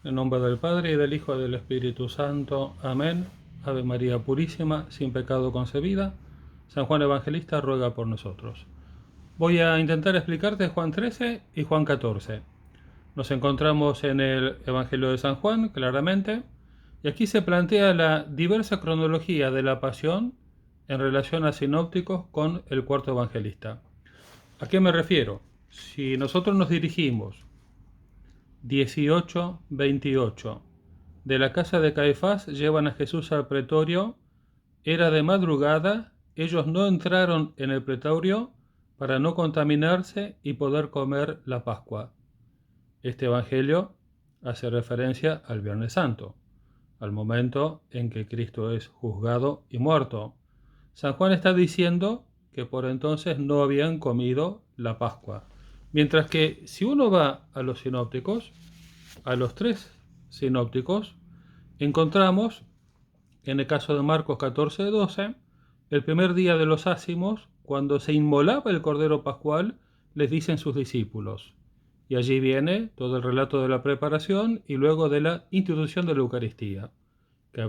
En nombre del Padre, y del Hijo, y del Espíritu Santo. Amén. Ave María Purísima, sin pecado concebida. San Juan Evangelista ruega por nosotros. Voy a intentar explicarte Juan 13 y Juan 14. Nos encontramos en el Evangelio de San Juan, claramente, y aquí se plantea la diversa cronología de la pasión en relación a sinópticos con el cuarto evangelista. ¿A qué me refiero? Si nosotros nos dirigimos 18:28. De la casa de Caifás llevan a Jesús al pretorio. Era de madrugada, ellos no entraron en el pretorio para no contaminarse y poder comer la Pascua. Este evangelio hace referencia al Viernes Santo, al momento en que Cristo es juzgado y muerto. San Juan está diciendo que por entonces no habían comido la Pascua. Mientras que si uno va a los sinópticos, a los tres sinópticos, encontramos, en el caso de Marcos 14:12, el primer día de los ácimos, cuando se inmolaba el Cordero Pascual, les dicen sus discípulos. Y allí viene todo el relato de la preparación y luego de la institución de la Eucaristía, que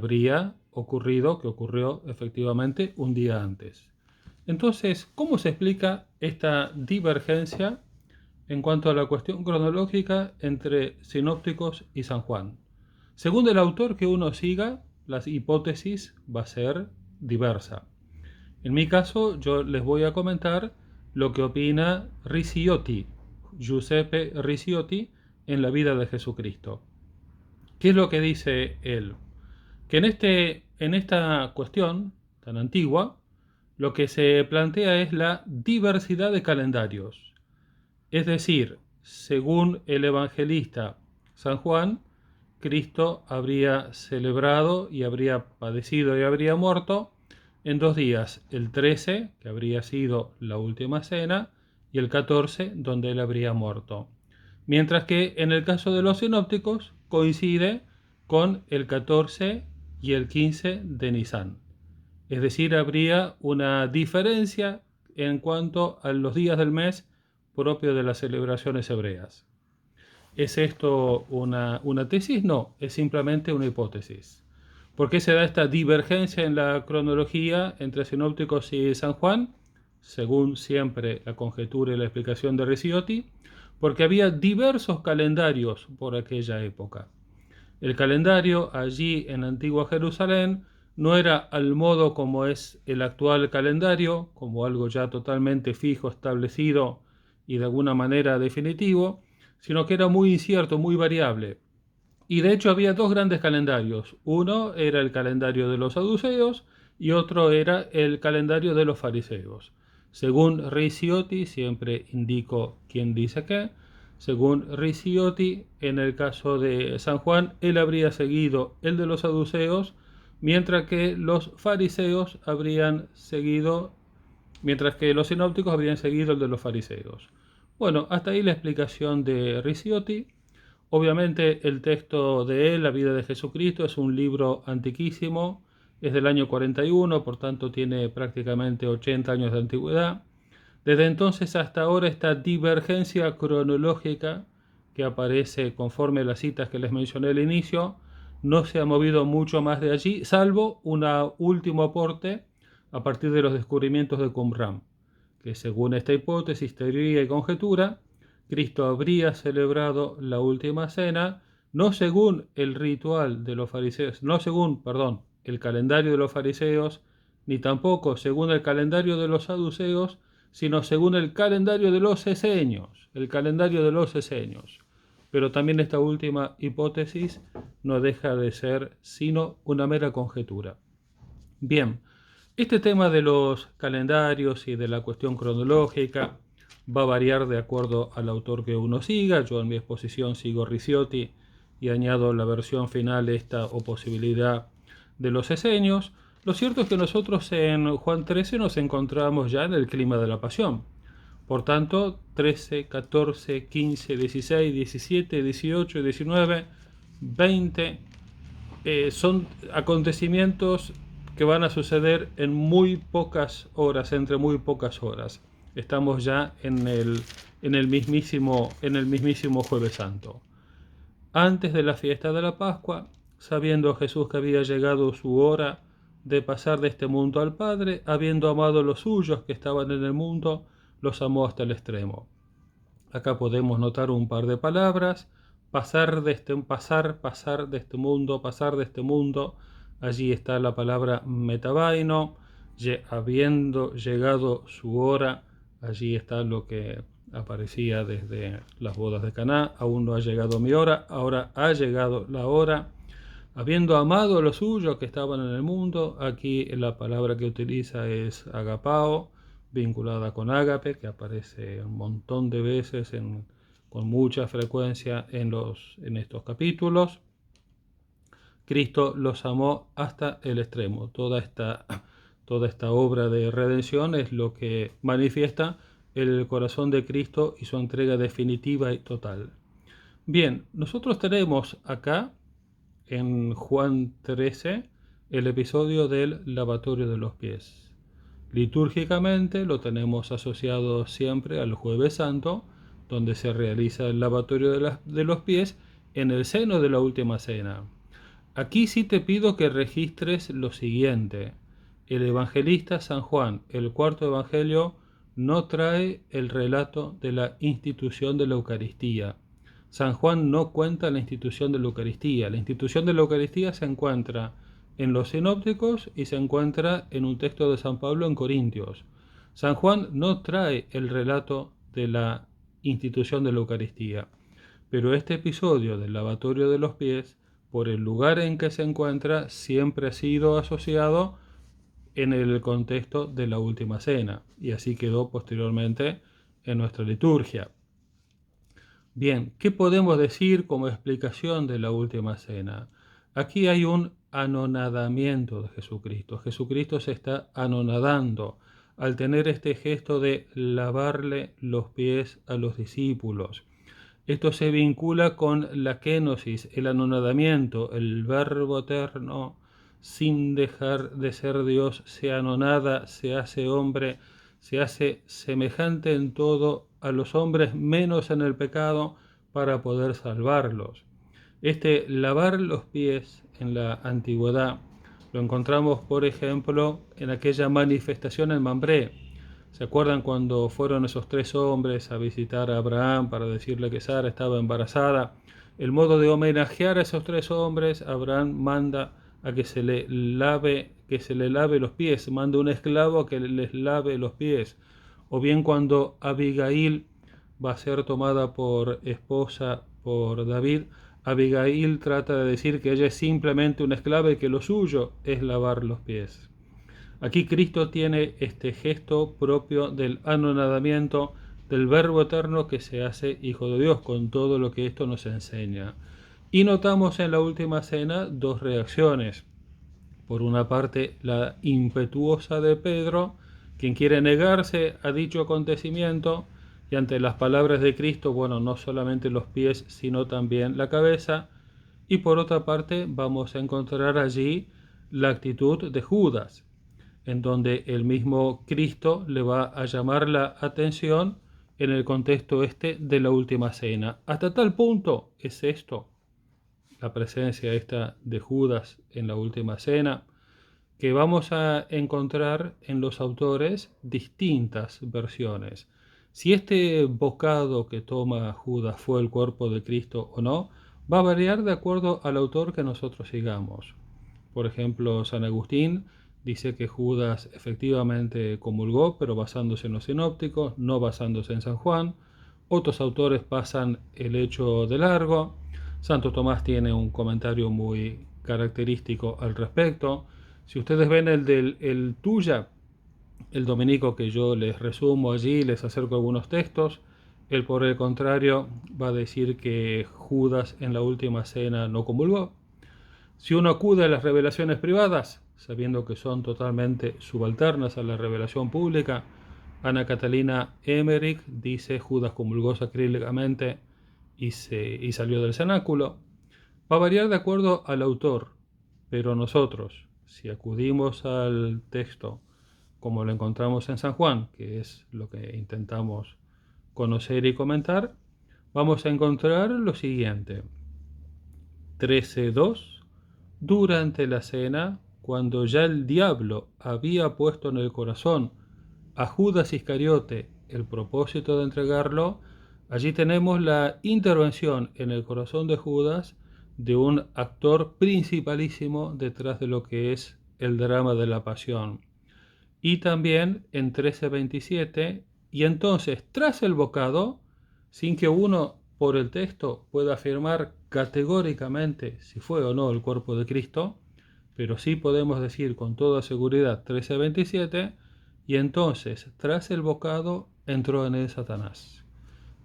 ocurrió efectivamente un día antes. Entonces, ¿cómo se explica esta divergencia en cuanto a la cuestión cronológica entre sinópticos y San Juan? Según el autor que uno siga, la hipótesis va a ser diversa. En mi caso, yo les voy a comentar lo que opina Ricciotti, Giuseppe Ricciotti, en la vida de Jesucristo. ¿Qué es lo que dice él? Que en esta cuestión tan antigua, lo que se plantea es la diversidad de calendarios. Es decir, según el evangelista San Juan, Cristo habría celebrado y habría padecido y habría muerto en 2 días, el 13, que habría sido la última cena, y el 14, donde él habría muerto. Mientras que en el caso de los sinópticos coincide con el 14 y el 15 de Nisan. Es decir, habría una diferencia en cuanto a los días del mes propio de las celebraciones hebreas. ¿Es esto una tesis? No, es simplemente una hipótesis. ¿Por qué se da esta divergencia en la cronología entre sinópticos y San Juan? Según siempre la conjetura y la explicación de Ricciotti, porque había diversos calendarios por aquella época. El calendario allí en Antigua Jerusalén no era al modo como es el actual calendario, como algo ya totalmente fijo, establecido y de alguna manera definitivo, sino que era muy incierto, muy variable. Y de hecho había 2 grandes calendarios. Uno era el calendario de los saduceos y otro era el calendario de los fariseos. Según Ricciotti, siempre indico quién dice qué, según Ricciotti, en el caso de San Juan, él habría seguido el de los saduceos, mientras que los fariseos habrían seguido, mientras que los sinópticos habrían seguido el de los fariseos. Bueno, hasta ahí la explicación de Ricciotti. Obviamente el texto de él, La vida de Jesucristo, es un libro antiquísimo, es del año 41, por tanto tiene prácticamente 80 años de antigüedad. Desde entonces hasta ahora esta divergencia cronológica que aparece conforme a las citas que les mencioné al inicio, no se ha movido mucho más de allí, salvo un último aporte a partir de los descubrimientos de Qumran, que según esta hipótesis, teoría y conjetura, Cristo habría celebrado la última cena, no según el ritual de los fariseos, no según, perdón, el calendario de los fariseos, ni tampoco según el calendario de los saduceos, sino según el calendario de los esenios, el calendario de los esenios. Pero también esta última hipótesis no deja de ser sino una mera conjetura. Bien, este tema de los calendarios y de la cuestión cronológica va a variar de acuerdo al autor que uno siga. Yo en mi exposición sigo Ricciotti y añado la versión final, esta o posibilidad de los esenios. Lo cierto es que nosotros en Juan 13 nos encontramos ya en el clima de la pasión. Por tanto, 13, 14, 15, 16, 17, 18, 19, 20 son acontecimientos que van a suceder en muy pocas horas, entre muy pocas horas. Estamos ya en el mismísimo Jueves Santo. Antes de la fiesta de la Pascua, sabiendo Jesús que había llegado su hora de pasar de este mundo al Padre, habiendo amado a los suyos que estaban en el mundo, los amó hasta el extremo. Acá podemos notar un par de palabras: pasar de este mundo, pasar de este mundo. Allí está la palabra metabaino, habiendo llegado su hora. Allí está lo que aparecía desde las bodas de Caná: aún no ha llegado mi hora, ahora ha llegado la hora. Habiendo amado a los suyos que estaban en el mundo, aquí la palabra que utiliza es agapao, vinculada con ágape, que aparece un montón de veces con mucha frecuencia en estos capítulos. Cristo los amó hasta el extremo. Toda esta obra de redención es lo que manifiesta el corazón de Cristo y su entrega definitiva y total. Bien, nosotros tenemos acá en Juan 13 el episodio del lavatorio de los pies. Litúrgicamente lo tenemos asociado siempre al Jueves Santo, donde se realiza el lavatorio de los pies en el seno de la Última Cena. Aquí sí te pido que registres lo siguiente: el evangelista San Juan, el cuarto evangelio, no trae el relato de la institución de la Eucaristía. San Juan no cuenta la institución de la Eucaristía. La institución de la Eucaristía se encuentra en los sinópticos y se encuentra en un texto de San Pablo en Corintios. San Juan no trae el relato de la institución de la Eucaristía, pero este episodio del lavatorio de los pies, por el lugar en que se encuentra, siempre ha sido asociado en el contexto de la Última Cena, y así quedó posteriormente en nuestra liturgia. Bien, ¿qué podemos decir como explicación de la Última Cena? Aquí hay un anonadamiento de Jesucristo. Jesucristo se está anonadando al tener este gesto de lavarle los pies a los discípulos. Esto se vincula con la kenosis, el anonadamiento. El Verbo eterno, sin dejar de ser Dios, se anonada, se hace hombre, se hace semejante en todo a los hombres, menos en el pecado, para poder salvarlos. Este lavar los pies en la antigüedad lo encontramos, por ejemplo, en aquella manifestación en Mambré. ¿Se acuerdan cuando fueron esos 3 hombres a visitar a Abraham para decirle que Sara estaba embarazada? El modo de homenajear a esos 3 hombres: Abraham manda a que se le lave los pies, manda un esclavo a que les lave los pies. O bien cuando Abigail va a ser tomada por esposa por David, Abigail trata de decir que ella es simplemente una esclava y que lo suyo es lavar los pies. Aquí Cristo tiene este gesto propio del anonadamiento del Verbo eterno que se hace Hijo de Dios, con todo lo que esto nos enseña. Y notamos en la Última Cena 2 reacciones. Por una parte, la impetuosa de Pedro, quien quiere negarse a dicho acontecimiento, y ante las palabras de Cristo, no solamente los pies, sino también la cabeza. Y por otra parte, vamos a encontrar allí la actitud de Judas, en donde el mismo Cristo le va a llamar la atención en el contexto de la Última Cena. Hasta tal punto es esto, la presencia esta de Judas en la Última Cena, que vamos a encontrar en los autores distintas versiones. Si este bocado que toma Judas fue el cuerpo de Cristo o no, va a variar de acuerdo al autor que nosotros sigamos. Por ejemplo, San Agustín dice que Judas efectivamente comulgó, pero basándose en los sinópticos, no basándose en San Juan. Otros autores pasan el hecho de largo. Santo Tomás tiene un comentario muy característico al respecto. Si ustedes ven el Tuya, el dominico que yo les resumo allí, les acerco algunos textos, él por el contrario va a decir que Judas en la Última Cena no comulgó. Si uno acude a las revelaciones privadas, sabiendo que son totalmente subalternas a la revelación pública, Ana Catalina Emmerich dice Judas comulgó sacrílegamente y salió del cenáculo. Va a variar de acuerdo al autor, pero nosotros, si acudimos al texto como lo encontramos en San Juan, que es lo que intentamos conocer y comentar, vamos a encontrar lo siguiente. 13:2, durante la cena, cuando ya el diablo había puesto en el corazón a Judas Iscariote el propósito de entregarlo, allí tenemos la intervención en el corazón de Judas de un actor principalísimo detrás de lo que es el drama de la pasión. Y también en 13:27, y entonces tras el bocado, sin que uno por el texto pueda afirmar categóricamente si fue o no el cuerpo de Cristo, pero sí podemos decir con toda seguridad 13:27, y entonces tras el bocado entró en él Satanás.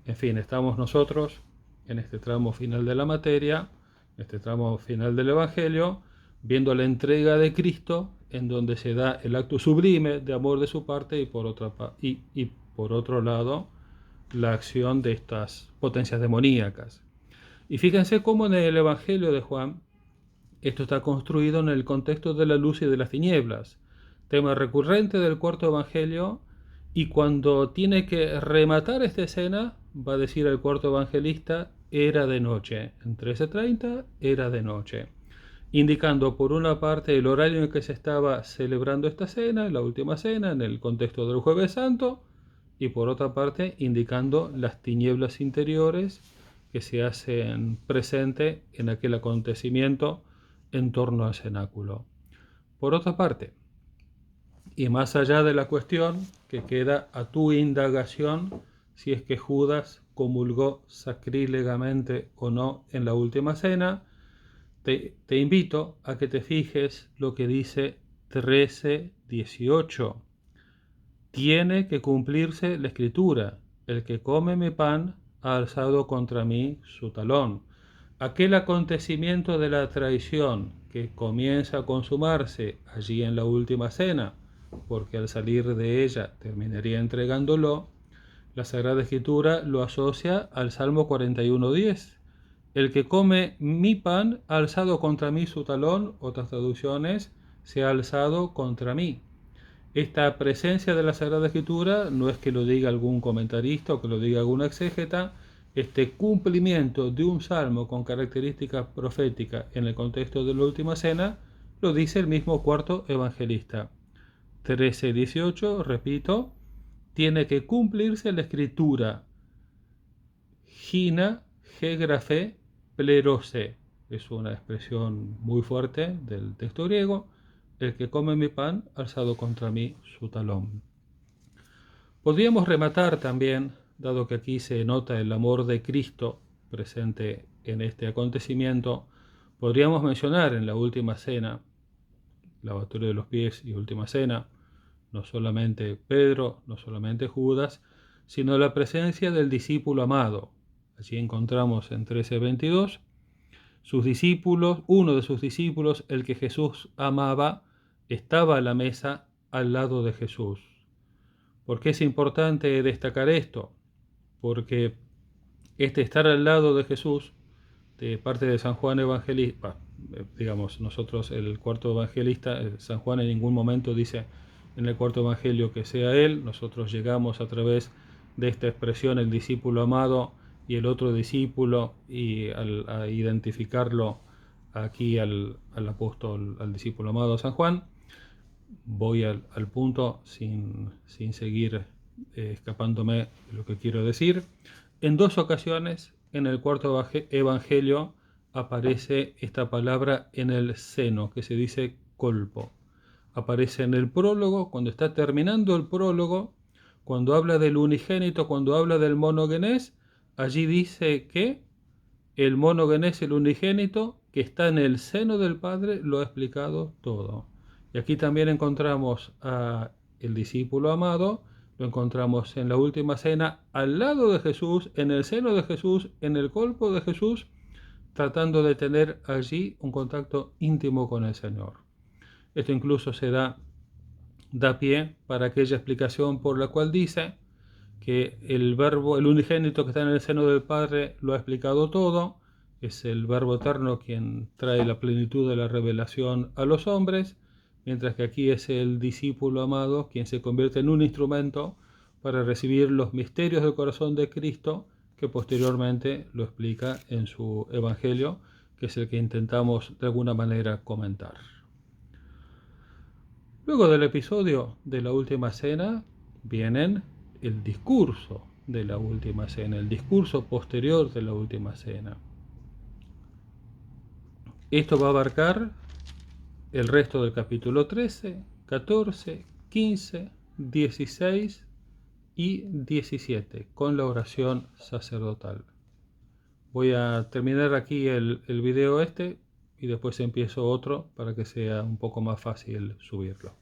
En fin, estamos nosotros en este tramo final de la materia, en este tramo final del Evangelio, viendo la entrega de Cristo, en donde se da el acto sublime de amor de su parte y por otro lado la acción de estas potencias demoníacas. Y fíjense cómo en el Evangelio de Juan esto está construido en el contexto de la luz y de las tinieblas, tema recurrente del cuarto Evangelio, y cuando tiene que rematar esta escena, va a decir el cuarto evangelista, era de noche, en 13:30 era de noche, indicando por una parte el horario en que se estaba celebrando esta cena, la última cena, en el contexto del Jueves Santo, y por otra parte indicando las tinieblas interiores que se hacen presente en aquel acontecimiento en torno al cenáculo. Por otra parte, y más allá de la cuestión que queda a tu indagación si es que Judas comulgó sacrílegamente o no en la última cena, te invito a que te fijes lo que dice 13:18. Tiene que cumplirse la escritura: el que come mi pan ha alzado contra mí su talón. Aquel acontecimiento de la traición que comienza a consumarse allí en la última cena, porque al salir de ella terminaría entregándolo, la Sagrada Escritura lo asocia al Salmo 41:10. El que come mi pan ha alzado contra mí su talón, otras traducciones, se ha alzado contra mí. Esta presencia de la Sagrada Escritura no es que lo diga algún comentarista o que lo diga algún exégeta. Este cumplimiento de un salmo con características proféticas en el contexto de la última cena lo dice el mismo cuarto evangelista. 13:18, repito, tiene que cumplirse la escritura. Gina, gegrafe, plerose. Es una expresión muy fuerte del texto griego. El que come mi pan, alzado contra mí su talón. Podríamos rematar también, dado que aquí se nota el amor de Cristo presente en este acontecimiento, podríamos mencionar en la última cena, lavatorio de los pies y última cena, no solamente Pedro, no solamente Judas, sino la presencia del discípulo amado. Allí encontramos en 13:22, sus discípulos, uno de sus discípulos, el que Jesús amaba, estaba a la mesa al lado de Jesús. ¿Por qué es importante destacar esto? Porque este estar al lado de Jesús, de parte de San Juan Evangelista, digamos nosotros el cuarto evangelista, San Juan en ningún momento dice en el cuarto evangelio que sea él, nosotros llegamos a través de esta expresión el discípulo amado y el otro discípulo, y a identificarlo aquí al apóstol, al discípulo amado San Juan, voy al punto sin seguir escapándome de lo que quiero decir. En dos ocasiones en el cuarto evangelio aparece esta palabra en el seno, que se dice colpo. Aparece en el prólogo, cuando está terminando el prólogo, cuando habla del unigénito, cuando habla del monogenés, allí dice que el monogenés, el unigénito, que está en el seno del Padre, lo ha explicado todo. Y aquí también encontramos a el discípulo amado, lo encontramos en la última cena, al lado de Jesús, en el seno de Jesús, en el colpo de Jesús, tratando de tener allí un contacto íntimo con el Señor. Esto incluso da pie para aquella explicación por la cual dice que el verbo, el unigénito que está en el seno del Padre, lo ha explicado todo, es el Verbo eterno quien trae la plenitud de la revelación a los hombres, mientras que aquí es el discípulo amado quien se convierte en un instrumento para recibir los misterios del corazón de Cristo, que posteriormente lo explica en su Evangelio, que es el que intentamos de alguna manera comentar. Luego del episodio de la Última Cena vienen el discurso de la Última Cena, el discurso posterior de la Última Cena. Esto va a abarcar el resto del capítulo 13, 14, 15, 16 y 17 con la oración sacerdotal. Voy a terminar aquí el video y después empiezo otro para que sea un poco más fácil subirlo.